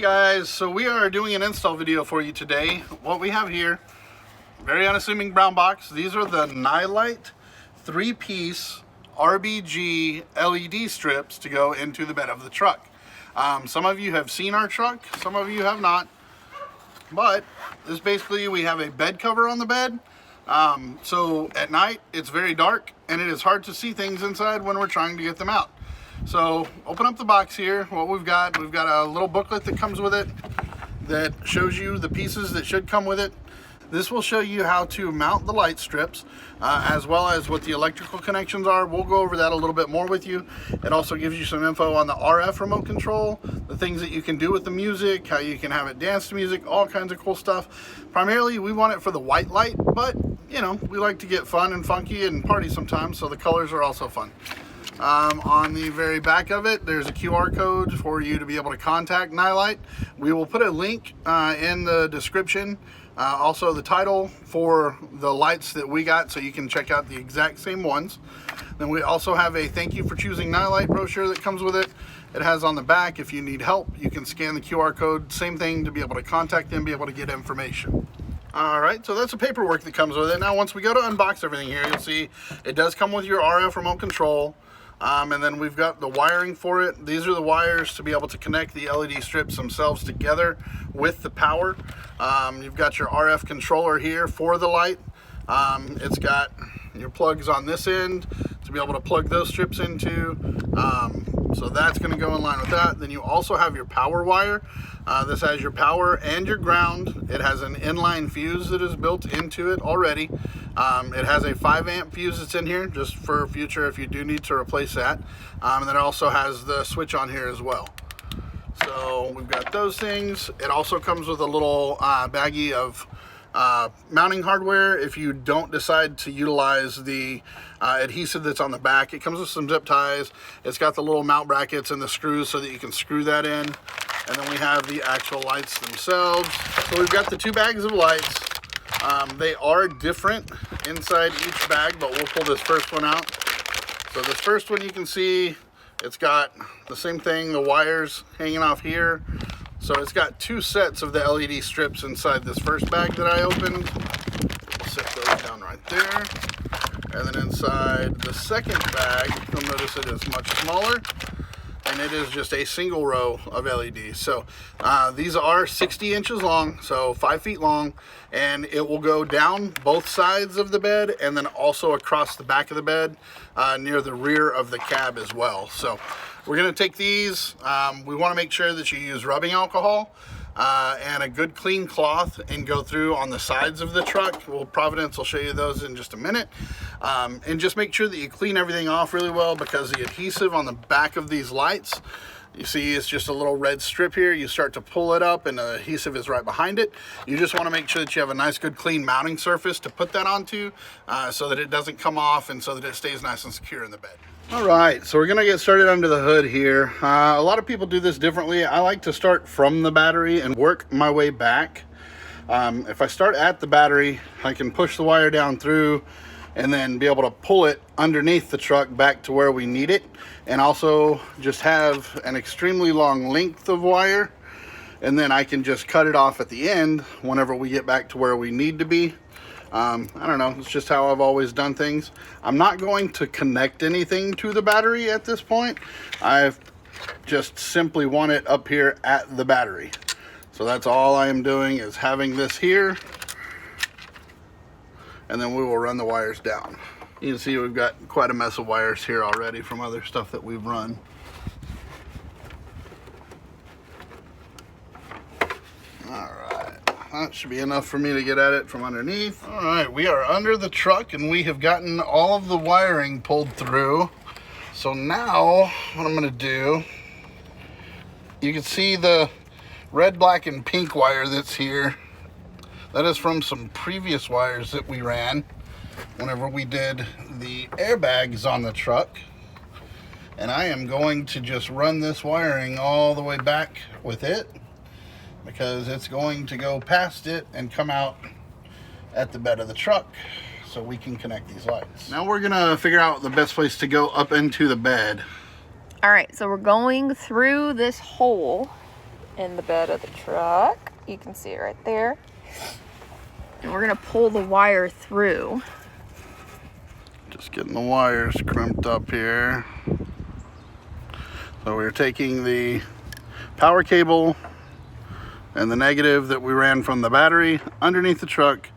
Guys, so we are doing an install video for you today. What we have here, very unassuming brown box. These are the Nilight 3-piece RGB LED strips to go into the bed of the truck. Some of you have seen our truck, some of you have not, but this basically, we have a bed cover on the bed. So at night it's very dark and it is hard to see things inside when we're trying to get them out. So open up the box here. What we've got a little booklet that comes with it that shows you the pieces that should come with it. This will show you how to mount the light strips, as well as what the electrical connections are. We'll go over that a little bit more with you. It also gives you some info on the RF remote control, the things that you can do with the music, how you can have it dance to music, all kinds of cool stuff. Primarily, we want it for the white light, but you know, we like to get fun and funky and party sometimes, so the colors are also fun. On the very back of it, there's a QR code for you to be able to contact Nilight. We will put a link in the description, also the title for the lights that we got, so you can check out the exact same ones. Then we also have a thank you for choosing Nilight brochure that comes with it. It has on the back, if you need help, you can scan the QR code, same thing, to be able to contact them, be able to get information. Alright, so that's the paperwork that comes with it. Now once we go to unbox everything here, you'll see it does come with your RF remote control. And then we've got the wiring for it. These are the wires to be able to connect the LED strips themselves together with the power. You've got your RF controller here for the light. It's got your plugs on this end to be able to plug those strips into. So that's going to go in line with that. Then you also have your power wire. This has your power and your ground. It has an inline fuse that is built into it already. It has a 5-amp fuse that's in here just for future if you do need to replace that. And then it also has the switch on here as well. So we've got those things. It also comes with a little baggie of mounting hardware if you don't decide to utilize the adhesive that's on the back. It comes with some zip ties. It's got the little mount brackets and the screws so that you can screw that in. And then we have the actual lights themselves. So we've got the 2 bags of lights. They are different inside each bag, but we'll pull this first one out. So this first one, you can see it's got the same thing, the wires hanging off here. So it's got 2 sets of the LED strips inside this first bag that I opened. We'll set those down right there. And then inside the second bag, you'll notice it is much smaller. And it is just a single row of LEDs. So these are 60 inches long, so 5 feet long, and it will go down both sides of the bed and then also across the back of the bed near the rear of the cab as well. So we're going to take these. We want to make sure that you use rubbing alcohol and a good clean cloth and go through on the sides of the truck. Well, Providence will show you those in just a minute. And just make sure that you clean everything off really well, because the adhesive on the back of these lights, you see it's just a little red strip here. You start to pull it up and the adhesive is right behind it. You just want to make sure that you have a nice good clean mounting surface to put that onto so that it doesn't come off and so that it stays nice and secure in the bed. All right, so we're gonna get started under the hood here. A lot of people do this differently. I like to start from the battery and work my way back. If I start at the battery, I can push the wire down through and then be able to pull it underneath the truck back to where we need it, and also just have an extremely long length of wire, and then I can just cut it off at the end whenever we get back to where we need to be. I don't know, it's just how I've always done things. I'm not going to connect anything to the battery at this point. I've just simply want it up here at the battery. So that's all I am doing, is having this here, and then we will run the wires down. You can see we've got quite a mess of wires here already from other stuff that we've run. That should be enough for me to get at it from underneath. All right, we are under the truck and we have gotten all of the wiring pulled through. So now what I'm gonna do, you can see the red, black, and pink wire that's here. That is from some previous wires that we ran whenever we did the airbags on the truck. And I am going to just run this wiring all the way back with it, because it's going to go past it and come out at the bed of the truck so we can connect these lights. Now we're gonna figure out the best place to go up into the bed. All right, so we're going through this hole in the bed of the truck. You can see it right there. And we're gonna pull the wire through. Just getting the wires crimped up here. So we're taking the power cable and the negative that we ran from the battery underneath the truck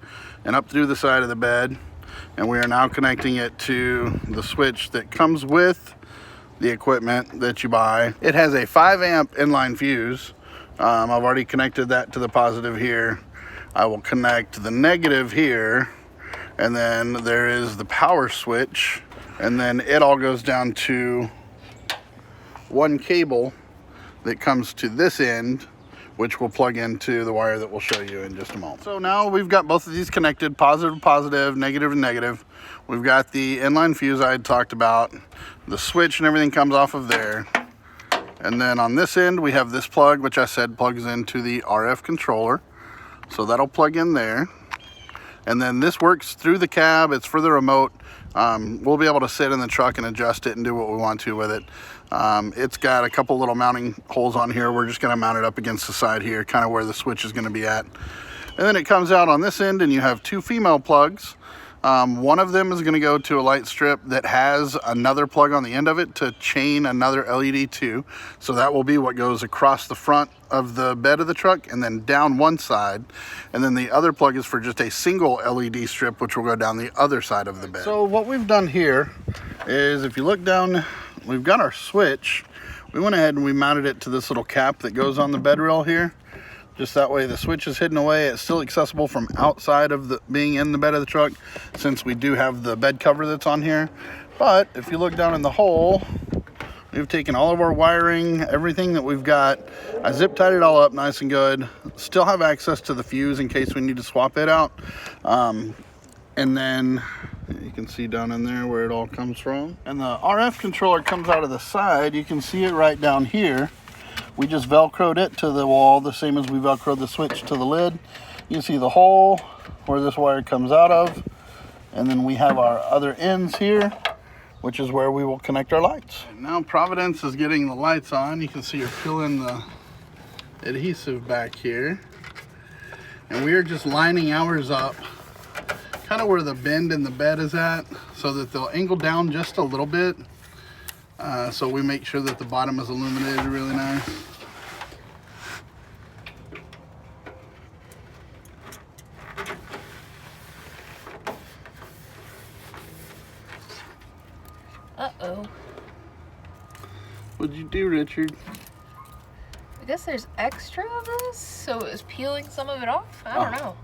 and up through the side of the bed, and we are now connecting it to the switch that comes with the equipment that you buy. It has a 5 amp inline fuse. I've already connected that to the positive here. I will connect the negative here, and then there is the power switch, and then it all goes down to one cable that comes to this end, which will plug into the wire that we'll show you in just a moment. So now we've got both of these connected, positive to positive, negative to negative. We've got the inline fuse I had talked about. The switch and everything comes off of there. And then on this end, we have this plug, which I said plugs into the RF controller. So that'll plug in there. And then this works through the cab. It's for the remote. We'll be able to sit in the truck and adjust it and do what we want to with it. It's got a couple little mounting holes on here. We're just going to mount it up against the side here, kind of where the switch is going to be at. And then it comes out on this end, and you have 2 female plugs. One of them is going to go to a light strip that has another plug on the end of it to chain another LED to. So that will be what goes across the front of the bed of the truck and then down one side. And then the other plug is for just a single LED strip, which will go down the other side of the bed. So what we've done here is, if you look down, we've got our switch. We went ahead and we mounted it to this little cap that goes on the bed rail here. Just that way the switch is hidden away. It's still accessible from outside of the being in the bed of the truck, since we do have the bed cover that's on here. But if you look down in the hole, we've taken all of our wiring, everything that we've got. I zip tied it all up nice and good. Still have access to the fuse in case we need to swap it out. And then you can see down in there where it all comes from. And the RF controller comes out of the side. You can see it right down here. We just Velcroed it to the wall, the same as we Velcroed the switch to the lid. You see the hole where this wire comes out of. And then we have our other ends here, which is where we will connect our lights. And now Providence is getting the lights on. You can see her peeling the adhesive back here. And we are just lining ours up kind of where the bend in the bed is at, so that they'll angle down just a little bit. So we make sure that the bottom is illuminated really nice. Uh-oh. What'd you do, Richard? I guess there's extra of this, so it was peeling some of it off? I don't know.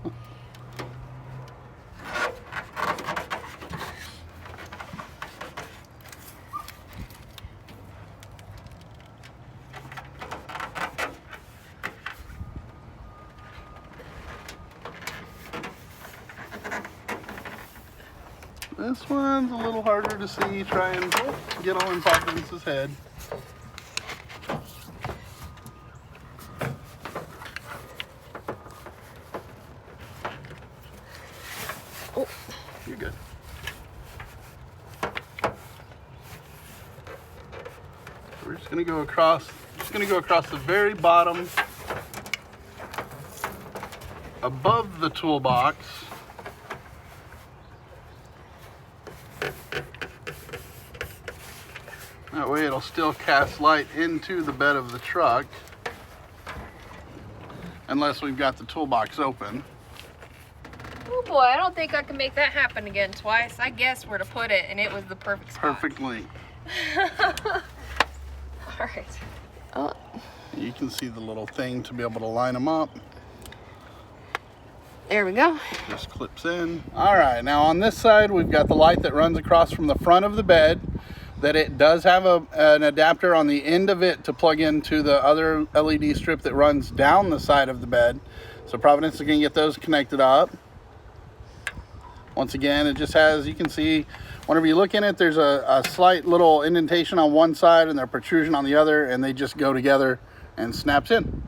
This one's a little harder to see. Try and get all in Providence's head. Oh, you're good. We're just gonna go across. The very bottom, above the toolbox. That way it'll still cast light into the bed of the truck, unless we've got the toolbox open. oh boy, I don't think I can make that happen again twice. I guessed where to put it, and it was the perfect spot. Perfectly. All right. Oh. You can see the little thing to be able to line them up. There we go. Just clips in. All right, now on this side, we've got the light that runs across from the front of the bed. That it does have an adapter on the end of it to plug into the other LED strip that runs down the side of the bed. So Providence is going to get those connected up. Once again, it just has, you can see, whenever you look in it, there's a slight little indentation on one side and a protrusion on the other, and they just go together and snaps in.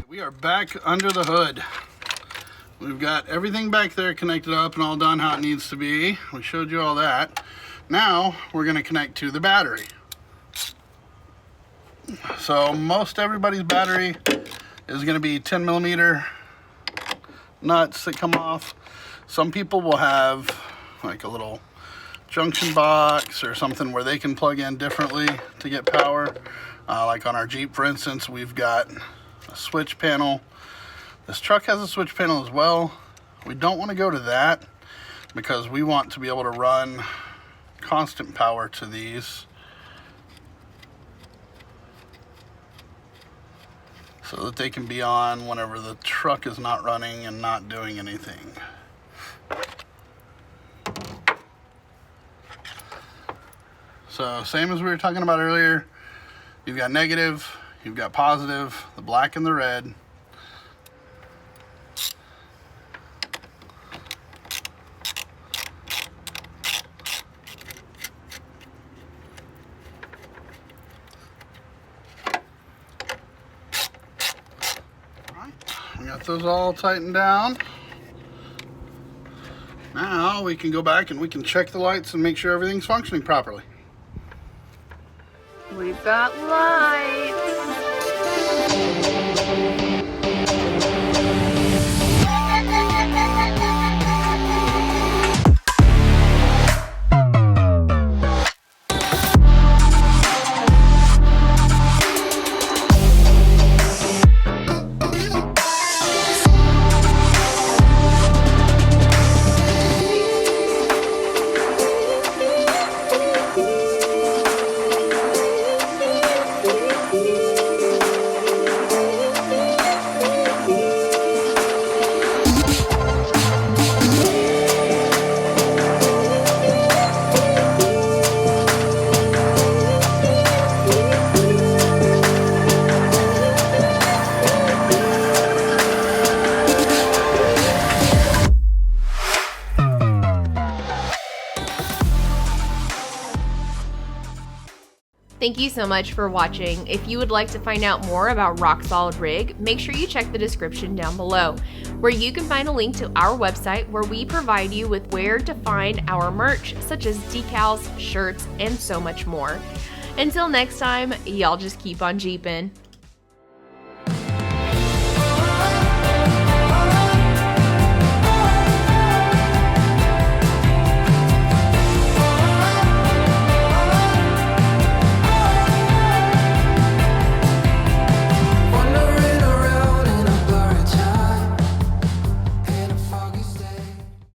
We are back under the hood. We've got everything back there connected up and all done how it needs to be. We showed you all that. Now we're going to connect to the battery. So most everybody's battery is going to be 10mm nuts that come off. Some people will have like a little junction box or something where they can plug in differently to get power. Like on our Jeep, for instance, we've got a switch panel. This truck has a switch panel as well. We don't want to go to that because we want to be able to run constant power to these so that they can be on whenever the truck is not running and not doing anything. So same as we were talking about earlier, you've got negative, you've got positive, the black and the red. We got those all tightened down. Now we can go back and we can check the lights and make sure everything's functioning properly. We've got lights. Thank you so much for watching. If you would like to find out more about RockSolidRig, make sure you check the description down below, where you can find a link to our website where we provide you with where to find our merch, such as decals, shirts, and so much more. Until next time, y'all just keep on jeeping.